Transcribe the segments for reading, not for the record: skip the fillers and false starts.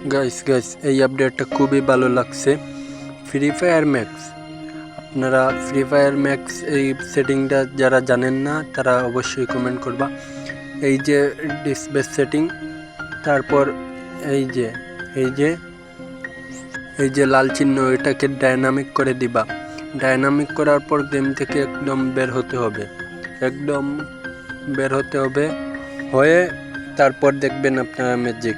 Guys এই আপডেটটা খুবই ভালো লাগছে। ফ্রি ফায়ার ম্যাক্স, আপনারা ফ্রি ফায়ার ম্যাক্স এই সেটিংটা যারা জানেন না তারা অবশ্যই কমেন্ট করবা। এই যে ডিসপ্লে সেটিং, তারপর এই যে লাল চিহ্ন, এটাকে ডাইনামিক করে দিবা। ডাইনামিক করার পর গেম থেকে একদম বের হতে হবে হয়ে তারপর দেখবেন আপনারা ম্যাজিক।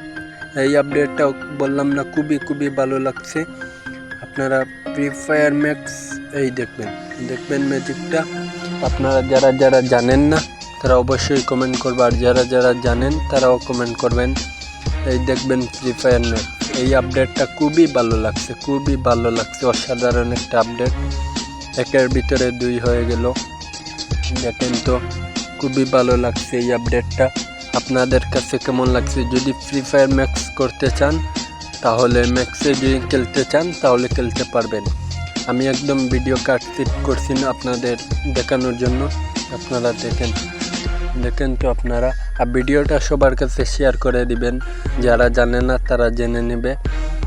এই আপডেটটা বললাম না, খুবই ভালো লাগছে। আপনারা ফ্রি ফায়ার ম্যাক্স এই দেখবেন ম্যাজিকটা। আপনারা যারা জানেন না তারা অবশ্যই কমেন্ট করবে, আর যারা জানেন তারাও কমেন্ট করবেন। এই দেখবেন ফ্রি ফায়ার ম্যাক্স, এই আপডেটটা খুবই ভালো লাগছে। অসাধারণ একটা আপডেট, একের ভিতরে 2 হয়ে গেল। দেখেন তো, খুবই ভালো লাগছে এই আপডেটটা। আপনাদের কাছে কেমন লাগছে? যদি ফ্রি ফায়ার ম্যাক্স করতে চান, তাহলে ম্যাক্সে যদি খেলতে চান তাহলে খেলতে পারবেন। আমি একদম ভিডিও কাটছিট করছি না আপনাদের দেখানোর জন্য। আপনারা দেখেন তো আপনারা। আর ভিডিওটা সবার কাছে শেয়ার করে দিবেন, যারা জানে না তারা জেনে নেবে।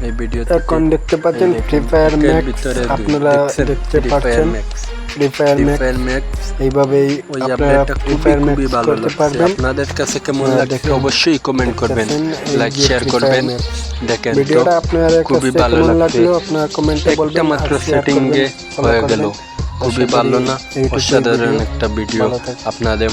এই ভিডিওতে এখন দেখতে পাচ্ছেন ফ্রি ফায়ার ম্যাক্স, ভিতরে আপনারা দেখতে পাচ্ছেন ফ্রি ফায়ার ম্যাক্স। এইভাবেই ওই আপনারা আপডেটটা ফ্রি ফায়ার ম্যাক্স খুবই ভালো করতে লাগছে। পারবেন। আপনাদের কাছে কেমন লাগছে দেখেন, অবশ্যই কমেন্ট করবেন, লাইক শেয়ার করবেন। দেখেন তো, ভিডিওটা আপনাদের খুবই কাছে ভালো কেমন লাগছে। লাগলো আপনারা কমেন্টে একটা বলবেন, মাত্র আর শেয়ার সেটিং করবেন, এ ফলো হয়ে করবেন। গেল। খুবই ভালো না? এইটুকুই অসাধারণ ভিডিও। একটা ভিডিও ভালো থাকবেন। আপনাদের